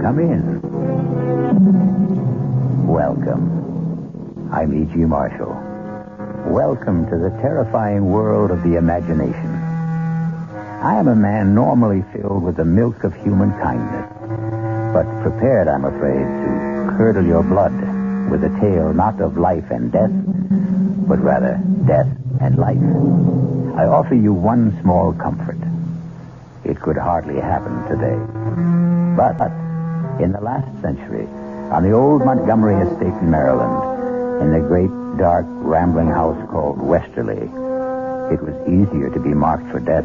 Come in. Welcome. I'm E.G. Marshall. Welcome to the terrifying world of the imagination. I am a man normally filled with the milk of human kindness, but prepared, I'm afraid, to curdle your blood with a tale not of life and death, but rather death and life. I offer you one small comfort. It could hardly happen today. But in the last century, on the old Montgomery estate in Maryland, in the great, dark, rambling house called Westerly, it was easier to be marked for death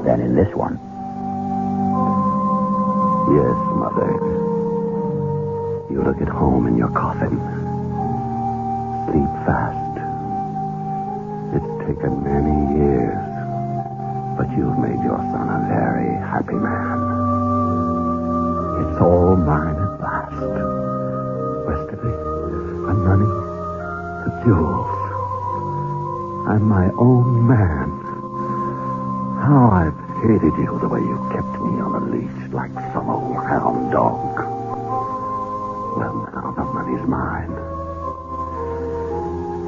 than in this one. Yes, Mother. You look at home in your coffin. Sleep fast. It's taken many years, but you've made your son a very happy man. It's all mine at last. Westerly, the money, the jewels. I'm my own man. How I've hated you the way you kept me on a leash like some old hound dog. Well, now the money's mine.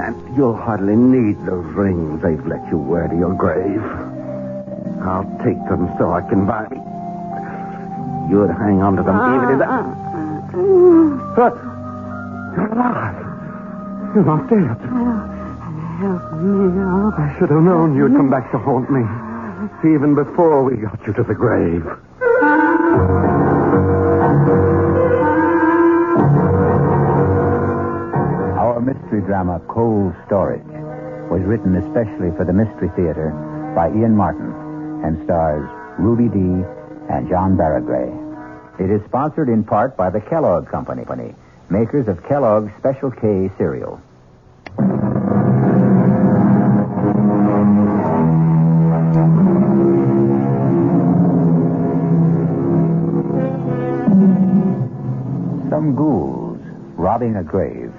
And you'll hardly need those rings they've let you wear to your grave. I'll take them so I can buy me. You'd hang on to them even if that... But you're alive. You're not dead. Help me out. I should have known you'd come back to haunt me. Even before we got you to the grave. Our mystery drama, Cold Storage, was written especially for the Mystery Theater by Ian Martin and stars Ruby Dee and John Barragray. It is sponsored in part by the Kellogg Company, makers of Kellogg's Special K cereal. Some ghouls robbing a grave.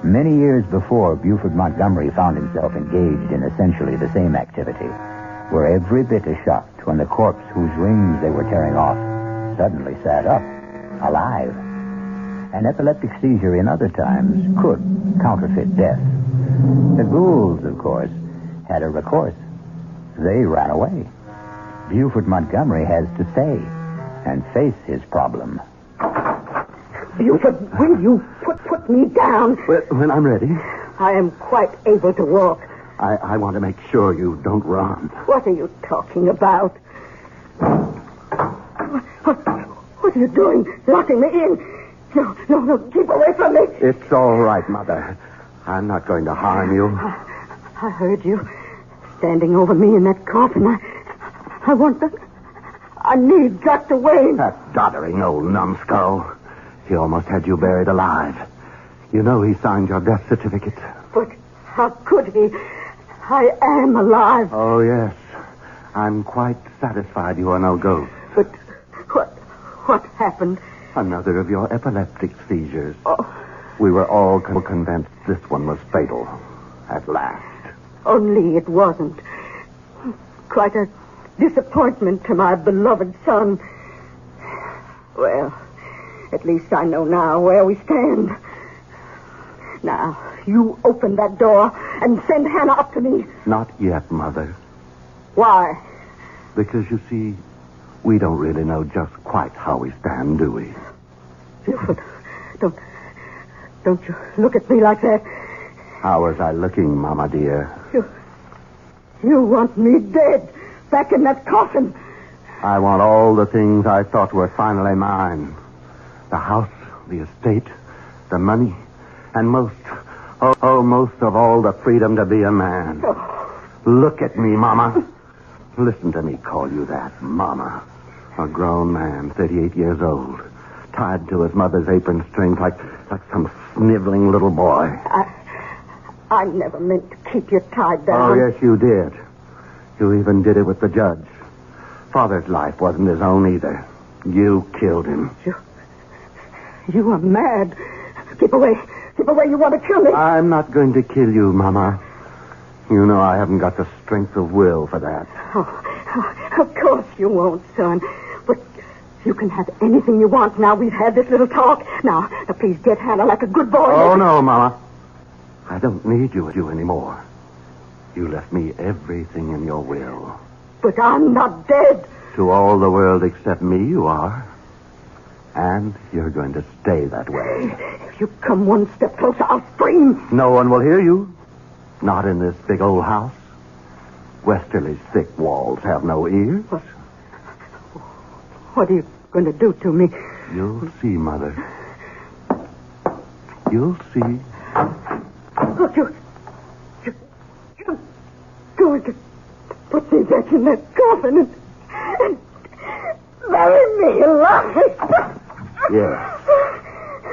Many years before Buford Montgomery found himself engaged in essentially the same activity, were every bit as shocked when the corpse whose rings they were tearing off suddenly sat up, alive. An epileptic seizure in other times could counterfeit death. The ghouls, of course, had a recourse. They ran away. Buford Montgomery has to stay and face his problem. Buford, will you put me down? When I'm ready. I am quite able to walk. I want to make sure you don't run. What are you talking about? What are you doing? Locking me in? No, keep away from me. It's all right, Mother. I'm not going to harm you. I heard you standing over me in that coffin. I want that. I need Dr. Wayne. That doddering old numbskull. He almost had you buried alive. You know he signed your death certificate. But how could he? I am alive. Oh, yes. I'm quite satisfied you are no ghost. But what happened? Another of your epileptic seizures. Oh. We were all convinced this one was fatal. At last. Only it wasn't. Quite a disappointment to my beloved son. Well, at least I know now where we stand. Now, you open that door and send Hannah up to me. Not yet, Mother. Why? Because, you see, we don't really know just quite how we stand, do we? Buford, don't you look at me like that. How was I looking, Mama dear? You want me dead, back in that coffin. I want all the things I thought were finally mine. The house, the estate, the money, and most of all, the freedom to be a man. Oh. Look at me, Mama. Listen to me call you that, Mama. A grown man, 38 years old, tied to his mother's apron strings like some sniveling little boy. I never meant to keep you tied down. Oh, yes, you did. You even did it with the judge. Father's life wasn't his own either. You killed him. You are mad. Keep away. Keep away. You want to kill me. I'm not going to kill you, Mama. You know I haven't got the strength of will for that. Oh, of course you won't, son. But You can have anything you want now we've had this little talk. Now, please get Hannah like a good boy. Oh, no, Mama. I don't need you anymore. You left me everything in your will. But I'm not dead. To all the world except me, you are. And you're going to stay that way. If you come one step closer, I'll scream. No one will hear you. Not in this big old house. Westerly's thick walls have no ears. What are you going to do to me? You'll see, Mother. You'll see. Look, you're going to put me back in that coffin and bury me alive. Yes.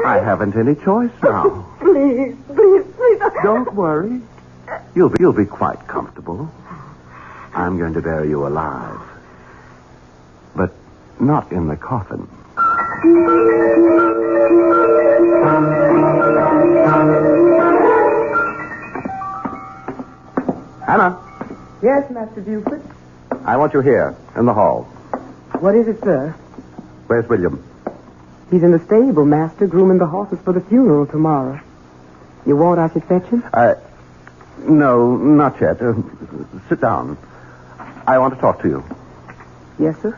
I haven't any choice now. Please. Don't worry. You'll be quite comfortable. I'm going to bury you alive. But not in the coffin. Hannah. Yes, Master Buford. I want you here, in the hall. What is it, sir? Where's William? He's in the stable, Master, grooming the horses for the funeral tomorrow. You want I should fetch him? No, not yet. Sit down. I want to talk to you. Yes, sir.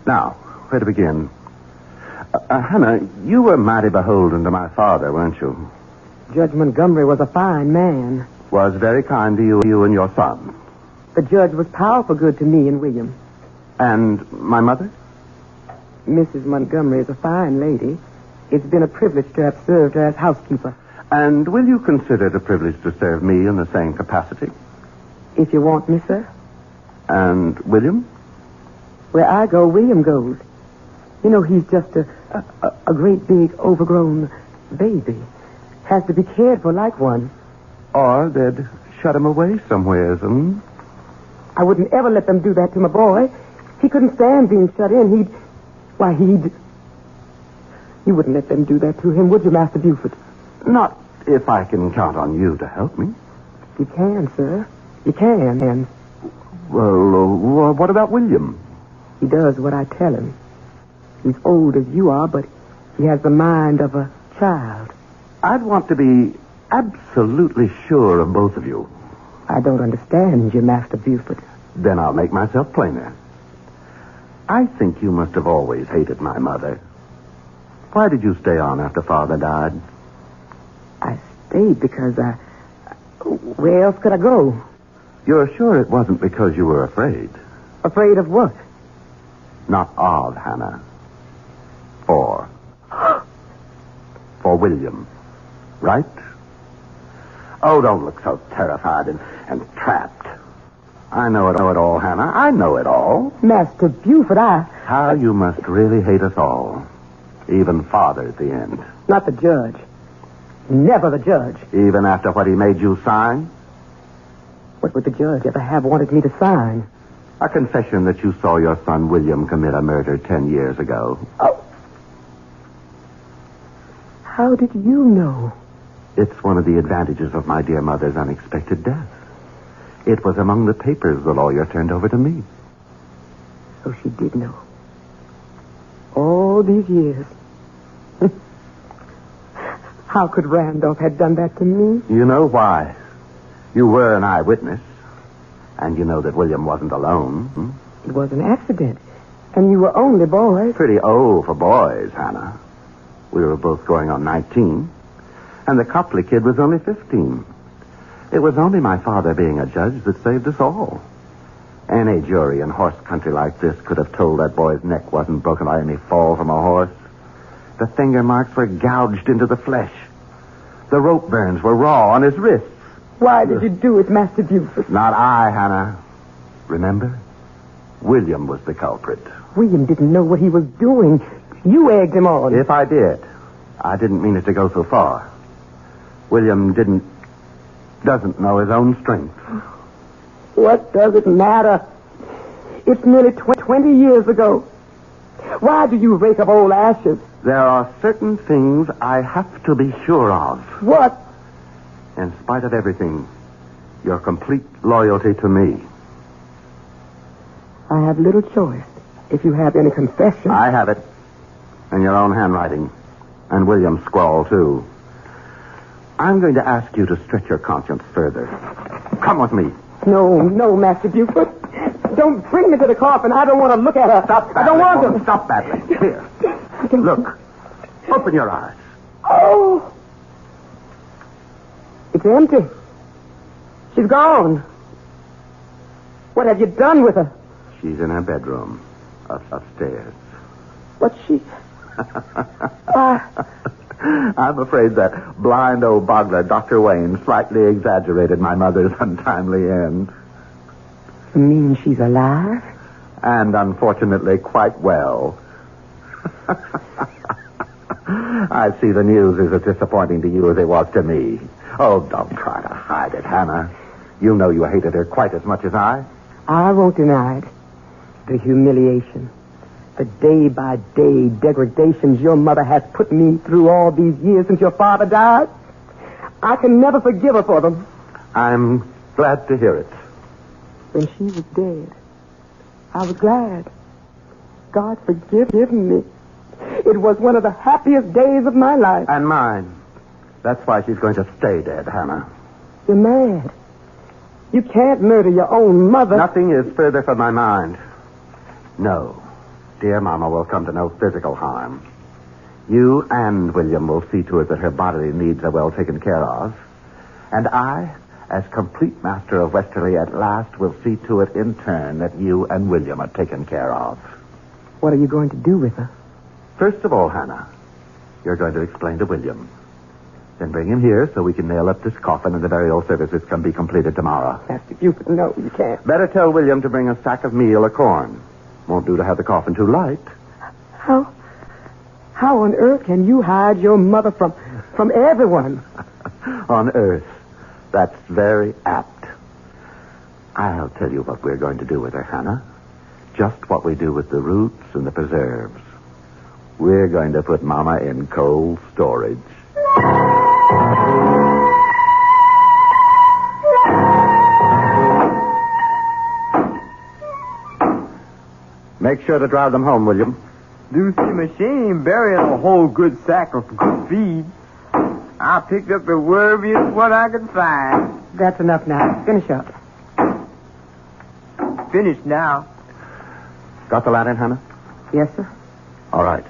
Now, where to begin? Hannah, you were mighty beholden to my father, weren't you? Judge Montgomery was a fine man. Was very kind to you and your son. The judge was powerful good to me and William. And my mother? Mrs. Montgomery is a fine lady. It's been a privilege to have served her as housekeeper. And will you consider it a privilege to serve me in the same capacity? If you want me, sir. And William? Where I go, William goes. You know, he's just a great big overgrown baby. Has to be cared for like one. Or they'd shut him away somewheres, I wouldn't ever let them do that to my boy. He couldn't stand being shut in. You wouldn't let them do that to him, would you, Master Buford? Not if I can count on you to help me. You can, sir. You can. And Well, what about William? he does what I tell him. He's old as you are, but he has the mind of a child. I'd want to be absolutely sure of both of you. I don't understand you, Master Buford. Then I'll make myself plainer. I think you must have always hated my mother. Why did you stay on after Father died? I stayed because where else could I go? You're sure it wasn't because you were afraid? Afraid of what? Not of, Hannah. For William. Right? Oh, don't look so terrified and trapped. I know it all, Hannah. I know it all. Master Buford, How you must really hate us all. Even Father at the end. Not the judge. Never the judge. Even after what he made you sign? What would the judge ever have wanted me to sign? A confession that you saw your son William commit a murder 10 years ago. Oh. How did you know? It's one of the advantages of my dear mother's unexpected death. It was among the papers the lawyer turned over to me. So she did know. All these years. How could Randolph have done that to me? You know why. You were an eyewitness. And you know that William wasn't alone. It was an accident. And you were only boys. Pretty old for boys, Hannah. We were both going on 19. And the Copley kid was only 15. It was only my father being a judge that saved us all. Any jury in horse country like this could have told that boy's neck wasn't broken by any fall from a horse. The finger marks were gouged into the flesh. The rope burns were raw on his wrists. Why did you do it, Master Buford? Not I, Hannah. Remember? William was the culprit. William didn't know what he was doing. You egged him on. If I did, I didn't mean it to go so far. William doesn't know his own strength. What does it matter? It's nearly 20 years ago. Why do you rake up old ashes? There are certain things I have to be sure of. What? In spite of everything, your complete loyalty to me. I have little choice. if you have any confession. I have it. In your own handwriting. And William's scrawl, too. I'm going to ask you to stretch your conscience further. Come with me. No, Master Buford. Don't bring me to the coffin. I don't want to look at her. Stop battling. I don't want to. Stop battling. Here. Look. Open your eyes. Oh! It's empty. She's gone. What have you done with her? She's in her bedroom. Upstairs. What's she... I'm afraid that blind old boggler, Dr. Wayne, slightly exaggerated my mother's untimely end. You mean she's alive? And unfortunately quite well. I see the news is as disappointing to you as it was to me. Oh, don't try to hide it, Hannah. You know you hated her quite as much as I. I won't deny it. The humiliation, the day-by-day degradations your mother has put me through all these years since your father died. I can never forgive her for them. I'm glad to hear it. When she was dead, I was glad. God forgive me. It was one of the happiest days of my life. And mine. That's why she's going to stay dead, Hannah. You're mad. You can't murder your own mother. Nothing is further from my mind. No. Dear Mama will come to no physical harm. You and William will see to it that her bodily needs are well taken care of. And I, as complete master of Westerly at last, will see to it in turn that you and William are taken care of. What are you going to do with her? First of all, Hannah, you're going to explain to William. Then bring him here so we can nail up this coffin and the burial services can be completed tomorrow. Master Buford, no, you can't. Better tell William to bring a sack of meal or corn. Won't do to have the coffin too light. How on earth can you hide your mother from everyone? On earth. That's very apt. I'll tell you what we're going to do with her, Hannah. Just what we do with the roots and the preserves. We're going to put Mama in cold storage. Make sure to drive them home, William. Lucy Machine burying a whole good sack of good feed. I picked up the wormiest what I could find. That's enough now. Finish up. Finished now. Got the lantern, Hannah? Yes, sir. All right.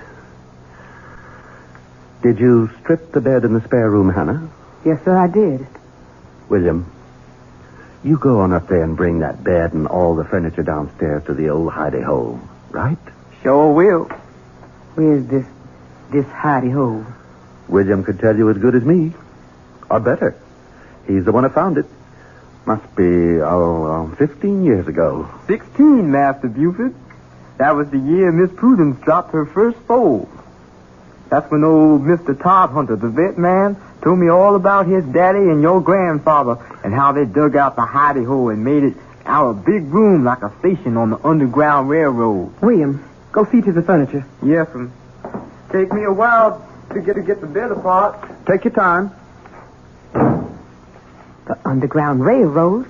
Did you strip the bed in the spare room, Hannah? Yes, sir, I did. William, you go on up there and bring that bed and all the furniture downstairs to the old hidey-hole, right? Sure will. Where's this hidey-hole? William could tell you as good as me. Or better. He's the one who found it. Must be, 15 years ago. 16, Master Buford. That was the year Miss Prudence dropped her first foal. That's when old Mr. Todd Hunter, the vet man, told me all about his daddy and your grandfather and how they dug out the hidey hole and made it out a big room like a station on the Underground Railroad. William, go see to the furniture. Yes, take me a while to get the bed apart. Take your time. The Underground Railroad?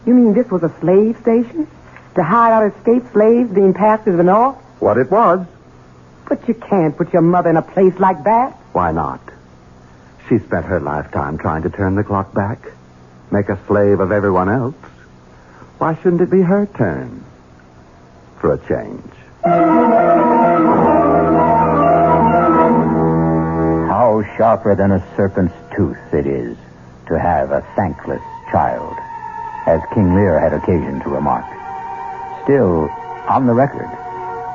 You mean this was a slave station? To hide out escaped slaves being passed to the north? What it was. But you can't put your mother in a place like that. Why not? She spent her lifetime trying to turn the clock back, make a slave of everyone else. Why shouldn't it be her turn? For a change. How sharper than a serpent's tooth it is to have a thankless child, as King Lear had occasion to remark. Still, on the record,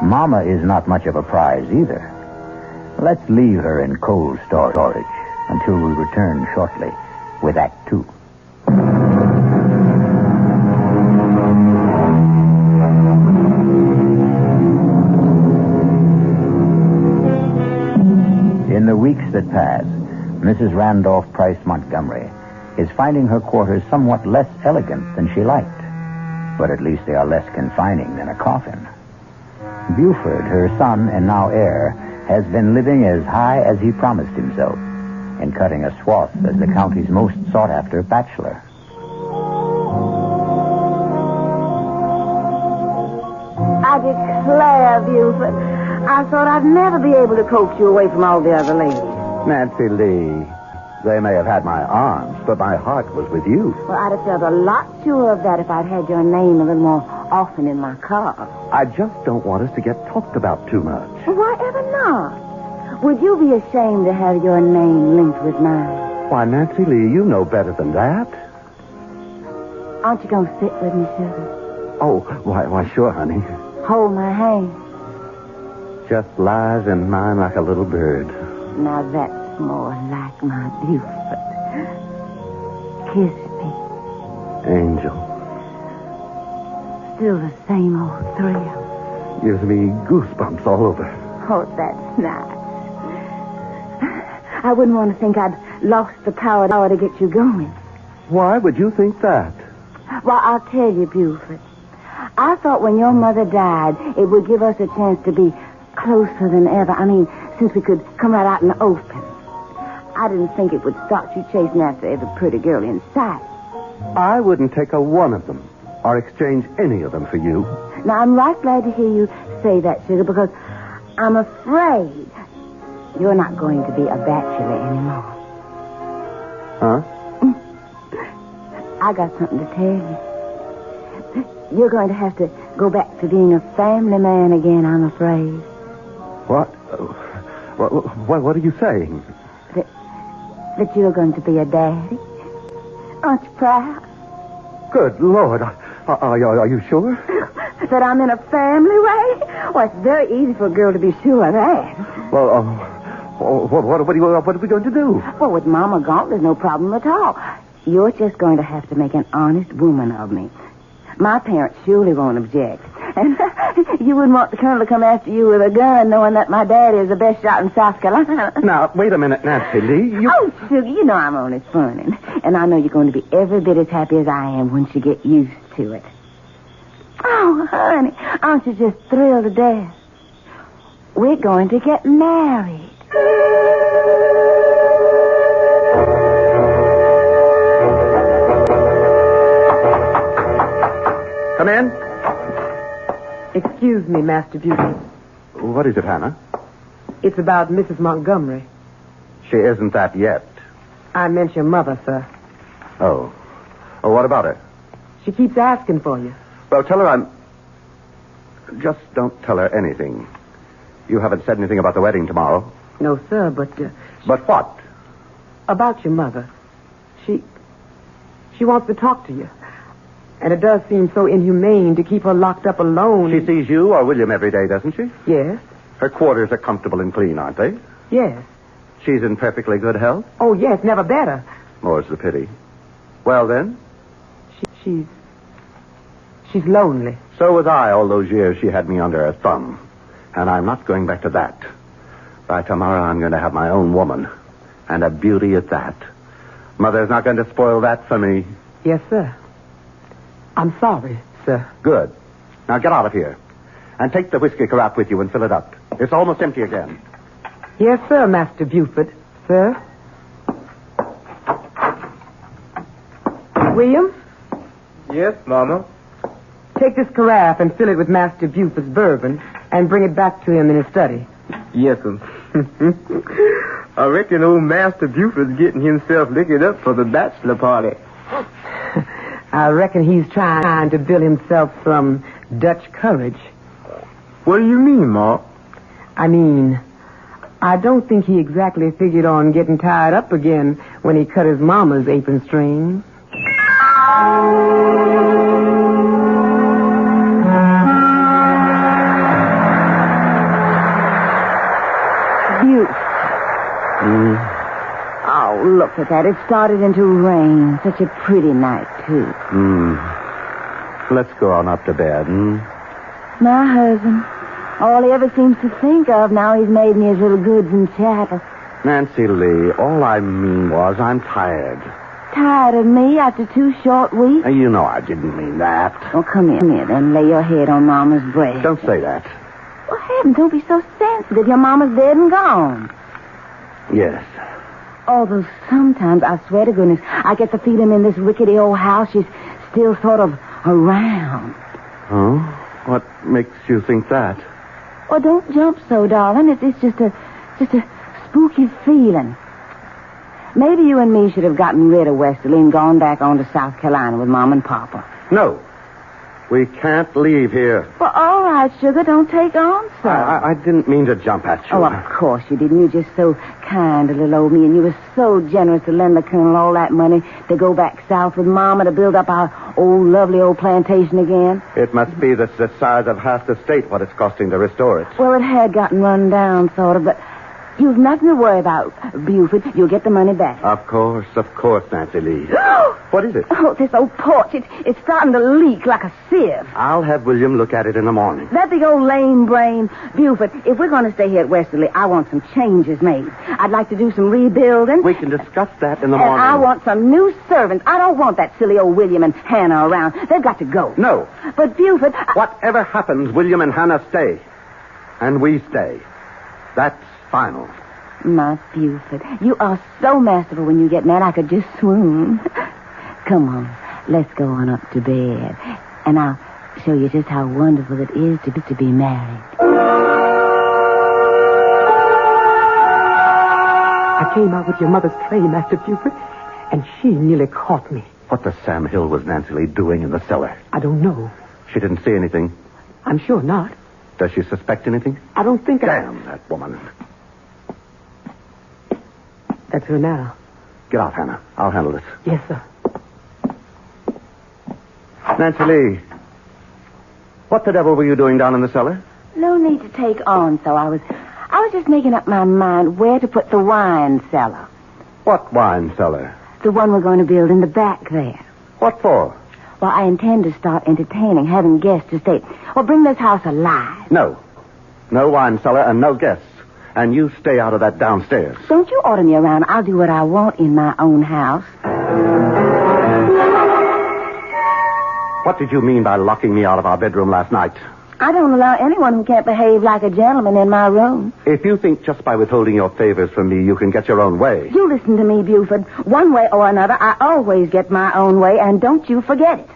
Mama is not much of a prize either. Let's leave her in cold storage until we return shortly with Act 2. In the weeks that pass, Mrs. Randolph Price Montgomery is finding her quarters somewhat less elegant than she liked. But at least they are less confining than a coffin. Buford, her son and now heir, has been living as high as he promised himself and cutting a swath as the county's most sought-after bachelor. I declare, Buford, I thought I'd never be able to coax you away from all the other ladies. Nancy Lee, they may have had my arms, but my heart was with you. Well, I'd have felt a lot sure of that if I'd had your name a little more often in my car. I just don't want us to get talked about too much. Well, why ever not? Would you be ashamed to have your name linked with mine? Why, Nancy Lee, you know better than that. Aren't you going to sit with me, sugar? Oh, why, sure, honey. Hold my hand. Just lies in mine like a little bird. Now that's more like my Buford. Kiss me. Angel. Still the same old thrill. Gives me goosebumps all over. Oh, that's nice. I wouldn't want to think I'd lost the power to get you going. Why would you think that? Well, I'll tell you, Buford. I thought when your mother died, it would give us a chance to be closer than ever. I mean, since we could come right out in the open. I didn't think it would start you chasing after every pretty girl in sight. I wouldn't take a one of them or exchange any of them for you. Now, I'm right glad to hear you say that, sugar, because I'm afraid you're not going to be a bachelor anymore. Huh? I got something to tell you. You're going to have to go back to being a family man again, I'm afraid. What? What are you saying? That you're going to be a daddy. Aren't you proud? Good Lord. Are you sure? That I'm in a family way? Well, it's very easy for a girl to be sure of that. Well, what are we going to do? Well, with Mama gone, there's no problem at all. You're just going to have to make an honest woman of me. My parents surely won't object. And you wouldn't want the colonel to come after you with a gun knowing that my daddy is the best shot in South Carolina. Now, wait a minute, Nancy Lee. Oh, sugar, you know I'm only funning. And I know you're going to be every bit as happy as I am once you get used to it. Oh, honey, aren't you just thrilled to death? We're going to get married. Come in. Excuse me, Master Buford. What is it, Hannah? It's about Mrs. Montgomery. She isn't that yet. I meant your mother, sir. Oh, what about her? She keeps asking for you. Well, tell her Just don't tell her anything. You haven't said anything about the wedding tomorrow. No, sir, but... But what? About your mother. She wants to talk to you. And it does seem so inhumane to keep her locked up alone. She sees you or William every day, doesn't she? Yes. Her quarters are comfortable and clean, aren't they? Yes. She's in perfectly good health? Oh, yes, never better. More's the pity. Well, then? She's lonely. So was I all those years she had me under her thumb. And I'm not going back to that. By tomorrow, I'm going to have my own woman. And a beauty at that. Mother's not going to spoil that for me. Yes, sir. I'm sorry, sir. Good. Now get out of here. And take the whiskey carafe with you and fill it up. It's almost empty again. Yes, sir, Master Buford. Sir? William? Yes, Mama? Take this carafe and fill it with Master Buford's bourbon and bring it back to him in his study. Yes, sir. I reckon old Master Buford's getting himself liquored up for the bachelor party. I reckon he's trying to build himself some Dutch courage. What do you mean, Ma? I mean, I don't think he exactly figured on getting tied up again when he cut his mama's apron strings. Beautiful. Oh, look at that. It started into rain. Such a pretty night, too. Let's go on up to bed, My husband. All he ever seems to think of now he's made me his little goods and chattels. Nancy Lee, all I mean was I'm tired. Tired of me after 2 short weeks? You know I didn't mean that. Well, come here, then. Lay your head on Mama's breast. Don't say that. Well, heavens, don't be so sensitive. Your Mama's dead and gone. Yes. Although sometimes, I swear to goodness, I get the feeling in this rickety old house she's still sort of around. Oh? What makes you think that? Oh, don't jump so, darling. It's just a spooky feeling. Maybe you and me should have gotten rid of Westerly and gone back on to South Carolina with Mom and Papa. No. We can't leave here. Well, all right, sugar. Don't take on so. I didn't mean to jump at you. Oh, of course you didn't. You were just so kind to little old me, and you were so generous to lend the Colonel all that money to go back south with Mama to build up our old, lovely old plantation again. It must be the size of half the state what it's costing to restore it. Well, it had gotten run down, sort of, but you've nothing to worry about, Buford. You'll get the money back. Of course, Nancy Lee. What is it? Oh, this old porch. It's starting to leak like a sieve. I'll have William look at it in the morning. That big old lame brain. Buford, if we're going to stay here at Westerly, I want some changes made. I'd like to do some rebuilding. We can discuss that in the And morning. I want some new servants. I don't want that silly old William and Hannah around. They've got to go. No. But, Buford... Whatever happens, William and Hannah stay. And we stay. That's final. My Buford, you are so masterful when you get mad I could just swoon. Come on, let's go on up to bed. And I'll show you just how wonderful it is to be married. I came out with your mother's tray, Master Buford, and she nearly caught me. What the Sam Hill was Nancy Lee doing in the cellar? I don't know. She didn't see anything. I'm sure not. Does she suspect anything? I don't think Damn that woman. That's her now. Get out, Hannah. I'll handle this. Yes, sir. Nancy Lee, what the devil were you doing down in the cellar? No need to take on, so I was just making up my mind where to put the wine cellar. What wine cellar? The one we're going to build in the back there. What for? Well, I intend to start entertaining, having guests to stay. Well, bring this house alive. No. No wine cellar and no guests. And you stay out of that downstairs. Don't you order me around. I'll do what I want in my own house. What did you mean by locking me out of our bedroom last night? I don't allow anyone who can't behave like a gentleman in my room. If you think just by withholding your favors from me you can get your own way... You listen to me, Buford. One way or another, I always get my own way, and don't you forget it.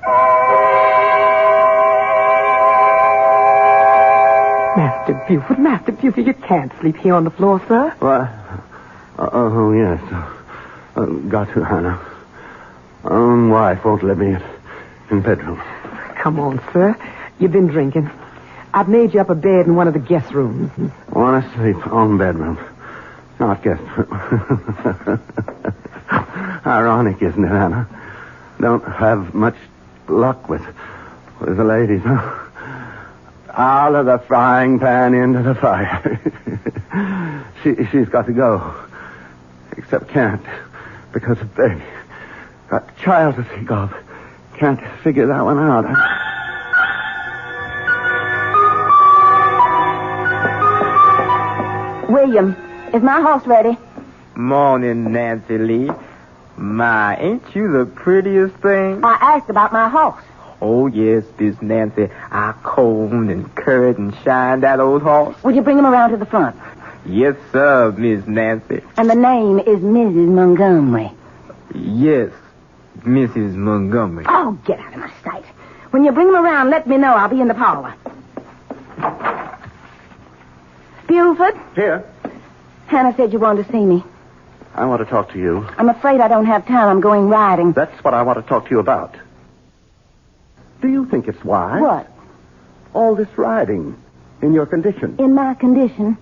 Master Buford, you can't sleep here on the floor, sir. What? Oh, yes. Got to, Hannah. Own wife won't let me in bedroom. Come on, sir. You've been drinking. I've made you up a bed in one of the guest rooms. Want to sleep on bedroom. Not guest room. Ironic, isn't it, Hannah? Don't have much luck with the ladies, huh? Out of the frying pan into the fire. She's got to go. Except can't. Because of baby. Got a child to think of. Can't figure that one out. William, is my horse ready? Morning, Nancy Lee. My, ain't you the prettiest thing? I asked about my horse. Oh, yes, Miss Nancy. I combed and curried and shined that old horse. Would you bring him around to the front? Yes, sir, Miss Nancy. And the name is Mrs. Montgomery. Yes, Mrs. Montgomery. Oh, get out of my sight. When you bring him around, let me know. I'll be in the parlor. Buford? Here. Hannah said you wanted to see me. I want to talk to you. I'm afraid I don't have time. I'm going riding. That's what I want to talk to you about. Do you think it's wise? What? All this riding. In your condition. In my condition?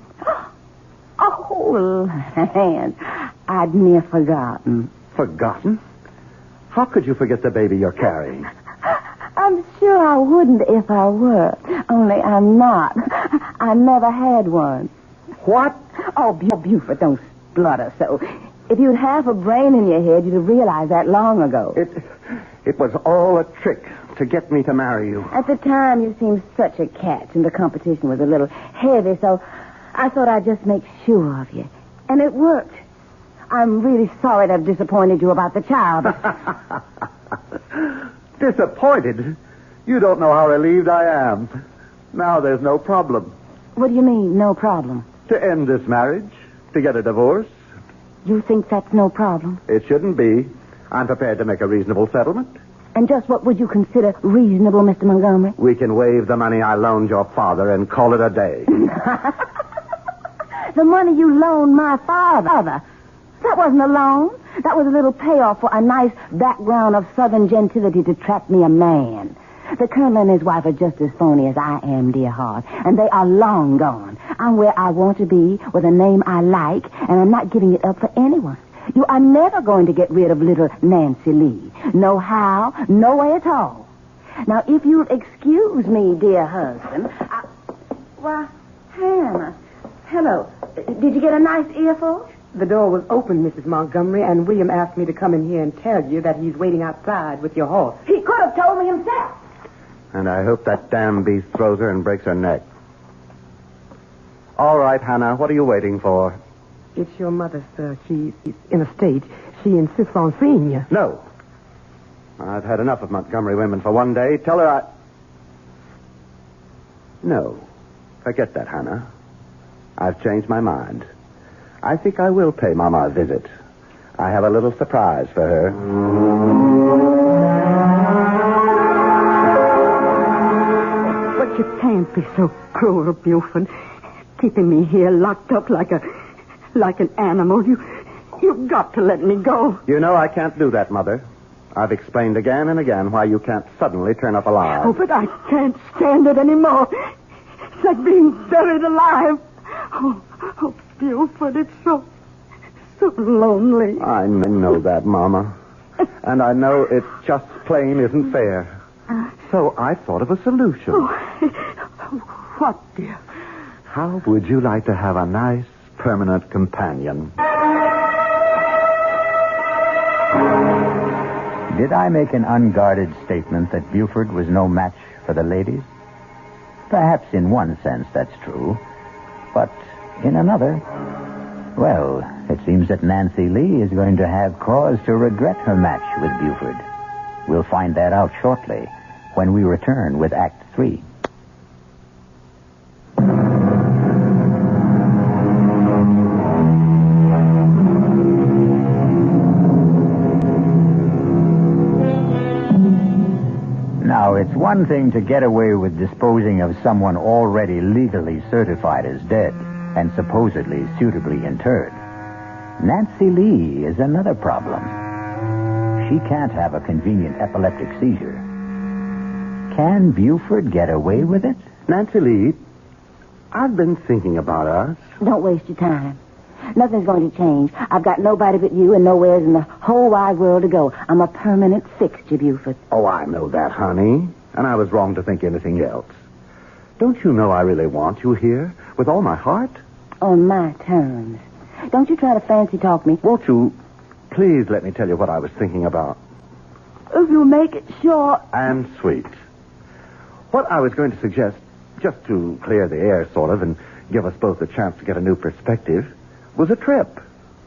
Oh, land. I'd near forgotten. Forgotten? How could you forget the baby you're carrying? I'm sure I wouldn't if I were. Only I'm not. I never had one. What? Oh, Buford, don't splutter so. If you'd half a brain in your head, you'd have realized that long ago. It was all a trick to get me to marry you. At the time, you seemed such a catch, and the competition was a little heavy, so I thought I'd just make sure of you. And it worked. I'm really sorry to have disappointed you about the child. Disappointed? You don't know how relieved I am. Now there's no problem. What do you mean, no problem? To end this marriage, to get a divorce. You think that's no problem? It shouldn't be. I'm prepared to make a reasonable settlement. And just what would you consider reasonable, Mr. Montgomery? We can waive the money I loaned your father and call it a day. The money you loaned my father. That wasn't a loan. That was a little payoff for a nice background of Southern gentility to trap me a man. The Colonel and his wife are just as phony as I am, dear heart. And they are long gone. I'm where I want to be with a name I like, and I'm not giving it up for anyone. You are never going to get rid of little Nancy Lee. No how, no way at all. Now, if you'll excuse me, dear husband, Why, Hannah. Hello. Did you get a nice earful? The door was open, Mrs. Montgomery, and William asked me to come in here and tell you that he's waiting outside with your horse. He could have told me himself. And I hope that damn beast throws her and breaks her neck. All right, Hannah, what are you waiting for? It's your mother, sir. She's in a state. She insists on seeing you. No. I've had enough of Montgomery women for one day. Tell her I... No. Forget that, Hannah. I've changed my mind. I think I will pay Mama a visit. I have a little surprise for her. But you can't be so cruel, Buford. Keeping me here locked up like an animal. You've got to let me go. You know I can't do that, Mother. I've explained again and again why you can't suddenly turn up alive. Oh, but I can't stand it anymore. It's like being buried alive. Oh, Buford, it's so lonely. I know that, Mama. And I know it just plain isn't fair. So I thought of a solution. What, dear? How would you like to have a nice, permanent companion? Did I make an unguarded statement that Buford was no match for the ladies? Perhaps in one sense that's true. But in another, well, it seems that Nancy Lee is going to have cause to regret her match with Buford. We'll find that out shortly when we return with Act 3. Now, it's one thing to get away with disposing of someone already legally certified as dead and supposedly suitably interred. Nancy Lee is another problem. She can't have a convenient epileptic seizure. Can Buford get away with it? Nancy Lee, I've been thinking about us. Don't waste your time. Nothing's going to change. I've got nobody but you and nowhere in the whole wide world to go. I'm a permanent fixture, Buford. Oh, I know that, honey. And I was wrong to think anything else. Don't you know I really want you here with all my heart? On my terms. Don't you try to fancy talk me. Won't you please let me tell you what I was thinking about? If you make it short. And sweet. What I was going to suggest, just to clear the air, sort of, and give us both a chance to get a new perspective, was a trip.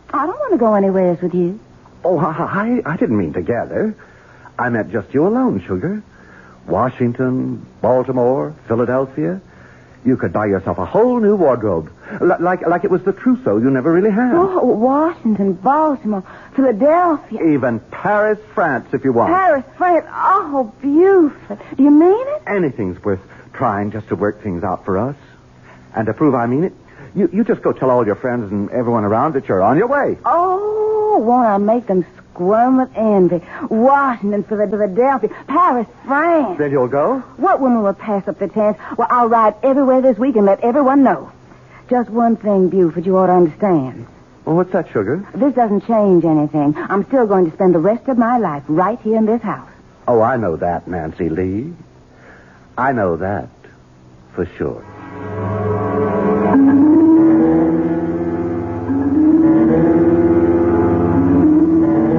I don't want to go anywhere else with you. Oh, I didn't mean together. I meant just you alone, sugar. Washington, Baltimore, Philadelphia. You could buy yourself a whole new wardrobe. Like it was the trousseau you never really had. Oh, Washington, Baltimore, Philadelphia. Even Paris, France, if you want. Paris, France. Oh, Buford. Do you mean it? Anything's worth trying just to work things out for us. And to prove I mean it, you just go tell all your friends and everyone around that you're on your way. Oh, won't I make them squirm with envy? Washington, Philadelphia, Paris, France. Then you'll go? What woman will pass up the chance? Well, I'll ride everywhere this week and let everyone know. Just one thing, Buford, you ought to understand. Well, what's that, sugar? This doesn't change anything. I'm still going to spend the rest of my life right here in this house. Oh, I know that, Nancy Lee. I know that for sure.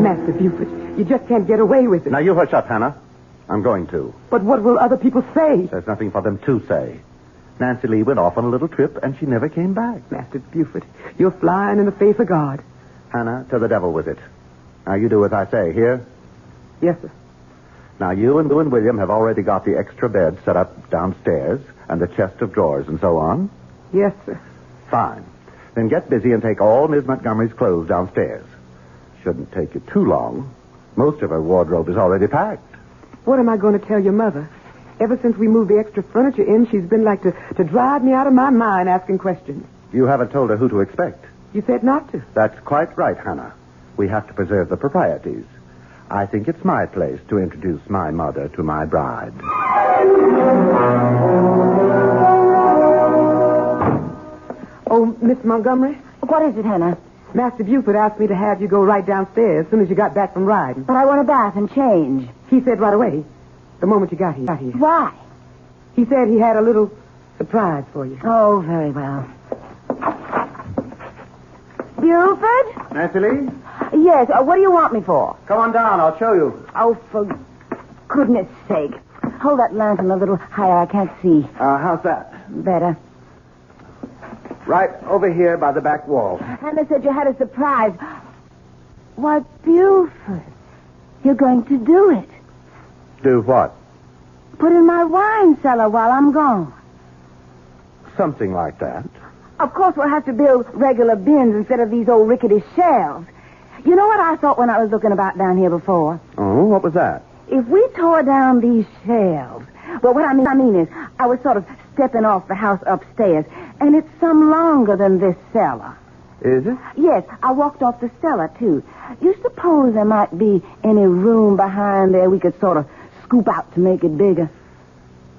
Master Buford, you just can't get away with it. Now, you hush up, Hannah. I'm going to. But what will other people say? There's nothing for them to say. Nancy Lee went off on a little trip, and she never came back. Master Buford, you're flying in the face of God. Hannah, to the devil with it. Now, you do as I say, here? Yes, sir. Now, you and Lou and William have already got the extra bed set up downstairs, and the chest of drawers and so on. Yes, sir. Fine. Then get busy and take all Miss Montgomery's clothes downstairs. Shouldn't take you too long. Most of her wardrobe is already packed. What am I going to tell your mother? Ever since we moved the extra furniture in, she's been like to drive me out of my mind asking questions. You haven't told her who to expect. You said not to. That's quite right, Hannah. We have to preserve the proprieties. I think it's my place to introduce my mother to my bride. Oh, Miss Montgomery? What is it, Hannah? Master Buford asked me to have you go right downstairs as soon as you got back from riding. But I want a bath and change. He said right away, the moment you got here. Why? He said he had a little surprise for you. Oh, very well. Buford? Nancy Lee? Yes, what do you want me for? Come on down. I'll show you. Oh, for goodness sake. Hold that lantern a little higher. I can't see. How's that? Better. Right over here by the back wall. Hannah said you had a surprise. Why, Buford, you're going to do it. Do what? Put in my wine cellar while I'm gone. Something like that. Of course, we'll have to build regular bins instead of these old rickety shelves. You know what I thought when I was looking about down here before? Oh, what was that? If we tore down these shelves, well, what I mean is, I was sort of stepping off the house upstairs, and it's some longer than this cellar. Is it? Yes, I walked off the cellar, too. You suppose there might be any room behind there we could sort of scoop out to make it bigger?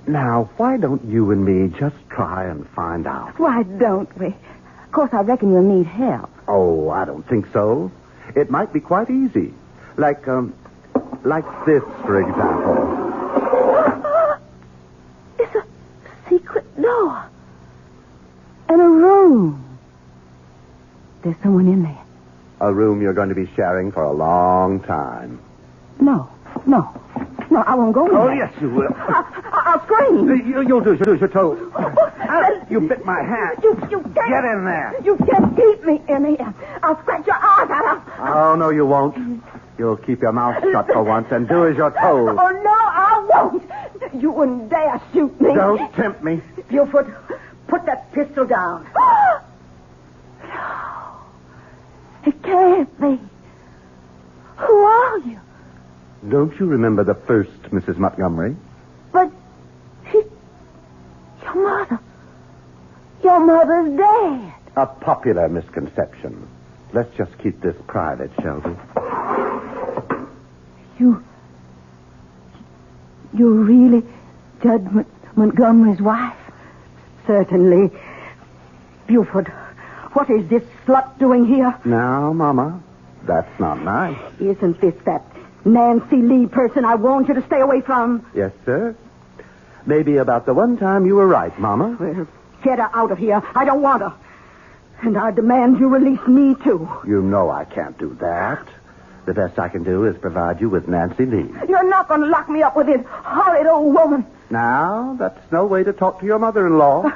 Now, why don't you and me just try and find out? Why don't we? Of course, I reckon you'll need help. Oh, I don't think so. It might be quite easy. Like this, for example. It's a secret door. And a room. There's someone in there. A room you're going to be sharing for a long time. No, I won't go in Oh, there. yes, you will. I'll scream. You'll do your toes. You bit my hand. You can't. Get in there. You can't keep me in here. I'll scratch your eyes out. Oh, no, you won't. You'll keep your mouth shut for once and do as you're told. Oh, no, I won't. You wouldn't dare shoot me. Don't tempt me. Buford, put that pistol down. No. It can't be. Who are you? Don't you remember the first Mrs. Montgomery? But your mother. Your mother's dead. A popular misconception. Let's just keep this private, shall we? You're really Judge Montgomery's wife? Certainly. Buford, what is this slut doing here? Now, Mama, that's not nice. Isn't this that Nancy Lee person I warned you to stay away from? Yes, sir. Maybe about the one time you were right, Mama. Well, get her out of here. I don't want her. And I demand you release me, too. You know I can't do that. The best I can do is provide you with Nancy Lee. You're not going to lock me up with this horrid old woman. Now, that's no way to talk to your mother-in-law.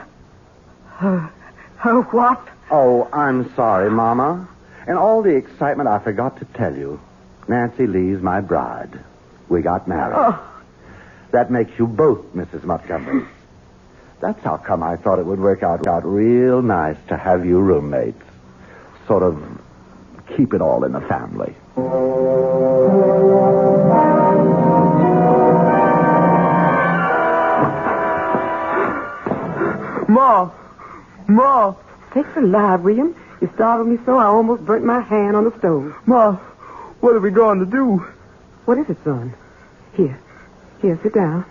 Her what? Oh, I'm sorry, Mama. In all the excitement, I forgot to tell you. Nancy Lee's my bride. We got married. Oh. That makes you both Mrs. Montgomery. That's how come I thought it would work out real nice to have you roommates. Sort of keep it all in the family. Ma. Sakes alive, William. You startled me so I almost burnt my hand on the stove. Ma, what are we going to do? What is it, son? Here, sit down.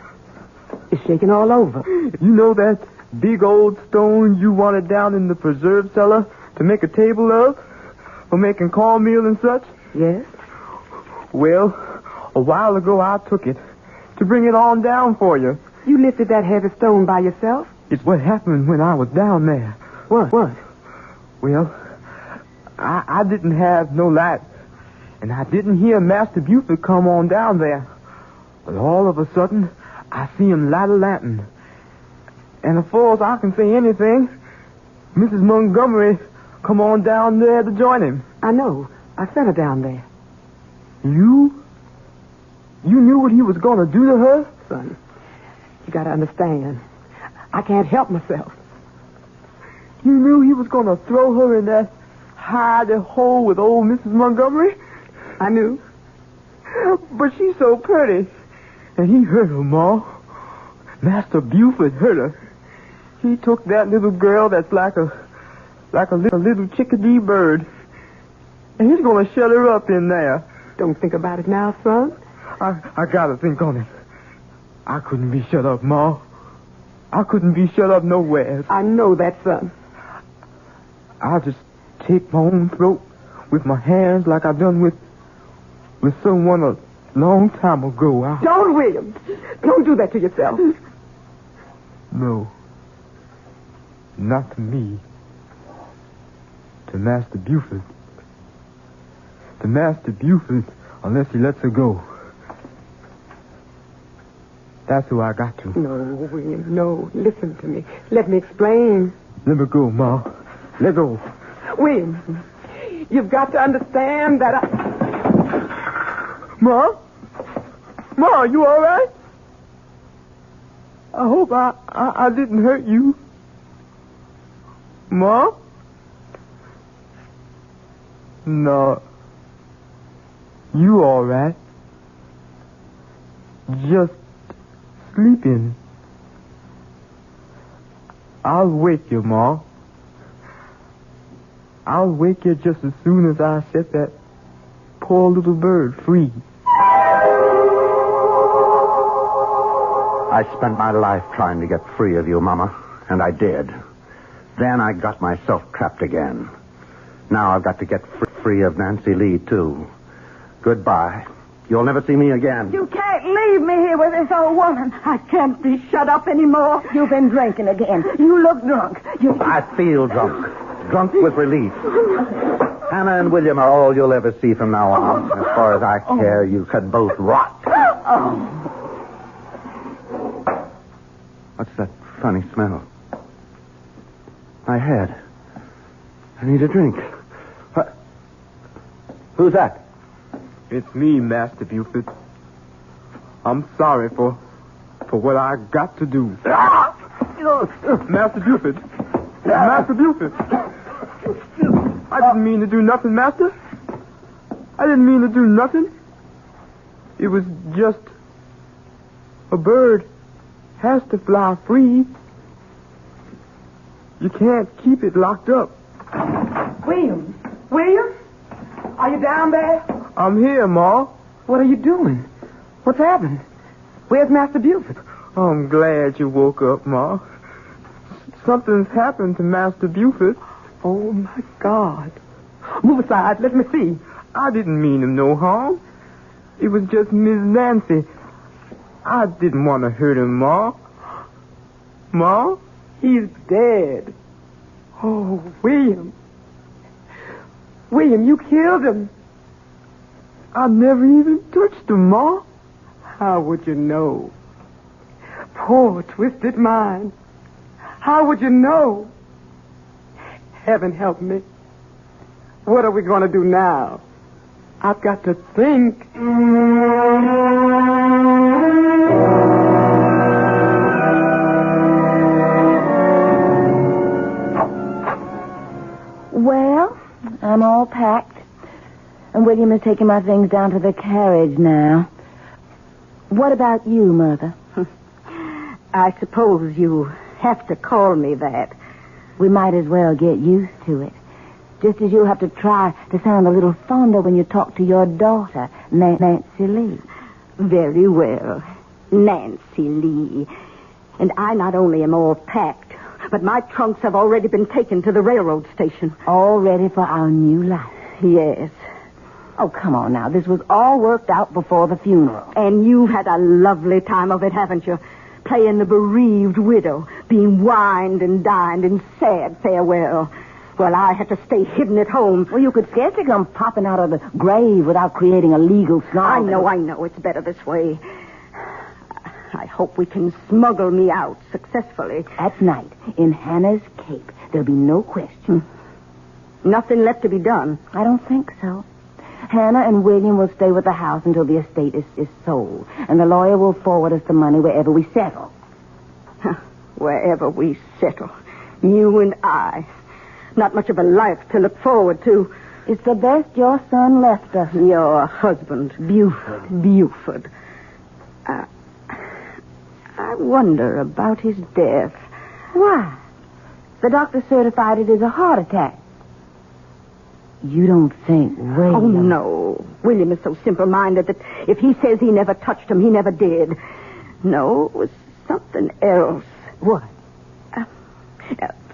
It's shaking all over. You know that big old stone you wanted down in the preserve cellar to make a table of? For making cornmeal and such? Yes? Well, a while ago I took it to bring it on down for you. You lifted that heavy stone by yourself? It's what happened when I was down there. What? Well, I didn't have no light, and I didn't hear Master Buford come on down there. But all of a sudden, I see him light a lantern. And as far as I can say anything, Mrs. Montgomery come on down there to join him. I know. I sent her down there. You? You knew what he was going to do to her? Son, you got to understand. I can't help myself. You knew he was going to throw her in that hidey hole with old Mrs. Montgomery? I knew. But she's so pretty. And he hurt her, Ma. Master Buford hurt her. He took that little girl that's like a little chickadee bird. And he's going to shut her up in there. Don't think about it now, son. I got to think on it. I couldn't be shut up, Ma. I couldn't be shut up nowhere. I know that, son. I'll just take my own throat with my hands like I've done with someone a long time ago. Don't, William. Don't do that to yourself. No. Not to me. To Master Buford. To Master Buford, unless he lets her go. That's who I got to. No, William, no. Listen to me. Let me explain. Let me go, Ma. Let go. William, you've got to understand that Ma? Ma, you all right? I hope I didn't hurt you. Ma? No. You all right? Just sleeping. I'll wake you, Ma. I'll wake you just as soon as I set that poor little bird free. I spent my life trying to get free of you, Mama, and I did. Then I got myself trapped again. Now I've got to get free of Nancy Lee, too. Goodbye. You'll never see me again. You can't leave me here with this old woman. I can't be shut up anymore. You've been drinking again. You look drunk. I feel drunk. Drunk with relief. Hannah and William are all you'll ever see from now on. As far as I care, you could both rot. What's that funny smell? My head. I need a drink. What? Who's that? It's me, Master Buford. I'm sorry for what I got to do. Master Buford. Master Buford. I didn't mean to do nothing, Master. I didn't mean to do nothing. It was just a bird has to fly free. You can't keep it locked up. William? William? Are you down there? I'm here, Ma. What are you doing? What's happened? Where's Master Buford? I'm glad you woke up, Ma. Something's happened to Master Buford. Oh, my God. Move aside. Let me see. I didn't mean him no harm. It was just Miss Nancy. I didn't want to hurt him, Ma. Ma? He's dead. Oh, William. William, you killed him. I never even touched him, Ma. How would you know? Poor twisted mind. How would you know? Heaven help me. What are we going to do now? I've got to think. Well, I'm all packed. And William is taking my things down to the carriage now. What about you, Mother? I suppose you have to call me that. We might as well get used to it. Just as you'll have to try to sound a little fonder when you talk to your daughter, Nancy Lee. Very well. Nancy Lee. And I not only am all packed, but my trunks have already been taken to the railroad station. All ready for our new life. Yes. Oh, come on now. This was all worked out before the funeral. And you've had a lovely time of it, haven't you? Playing the bereaved widow, being wined and dined in sad farewell. Well, I had to stay hidden at home. Well, you could scarcely come popping out of the grave without creating a legal snarl. I know. It's better this way. I hope we can smuggle me out successfully. At night, in Hannah's cape, there'll be no question. Nothing left to be done. I don't think so. Hannah and William will stay with the house until the estate is sold. And the lawyer will forward us the money wherever we settle. Wherever we settle. You and I. Not much of a life to look forward to. It's the best your son left us. Your husband. Buford. I wonder about his death. Why? The doctor certified it as a heart attack. You don't think William... Oh, no. William is so simple-minded that if he says he never touched him, he never did. No, it was something else. What?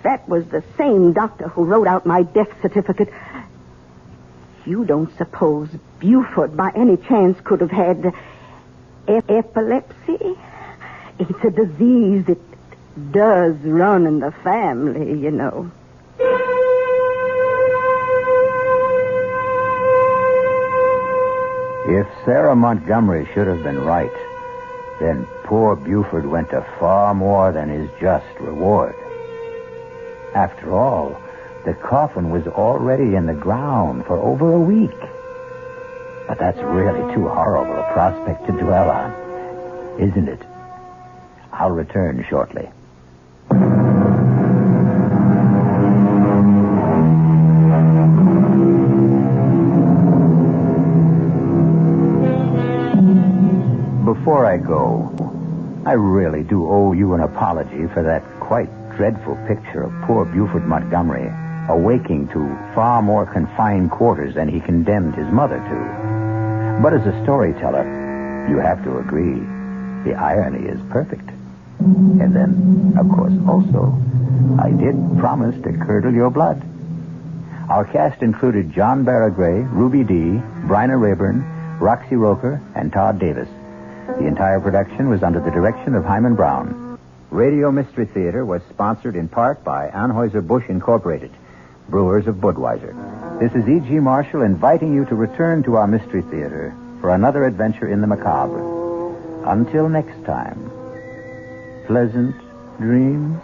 That was the same doctor who wrote out my death certificate. You don't suppose Buford, by any chance, could have had epilepsy? It's a disease that does run in the family, you know. If Sarah Montgomery should have been right, then poor Buford went to far more than his just reward. After all, the coffin was already in the ground for over a week. But that's really too horrible a prospect to dwell on, isn't it? I'll return shortly. Before I go, I really do owe you an apology for that quite dreadful picture of poor Buford Montgomery awaking to far more confined quarters than he condemned his mother to. But as a storyteller, you have to agree, the irony is perfect. And then, of course, also, I did promise to curdle your blood. Our cast included John Barragray, Ruby Dee, Bryna Rayburn, Roxy Roker, and Todd Davis. The entire production was under the direction of Hyman Brown. Radio Mystery Theater was sponsored in part by Anheuser-Busch Incorporated, brewers of Budweiser. This is E.G. Marshall inviting you to return to our Mystery Theater for another adventure in the macabre. Until next time, pleasant dreams.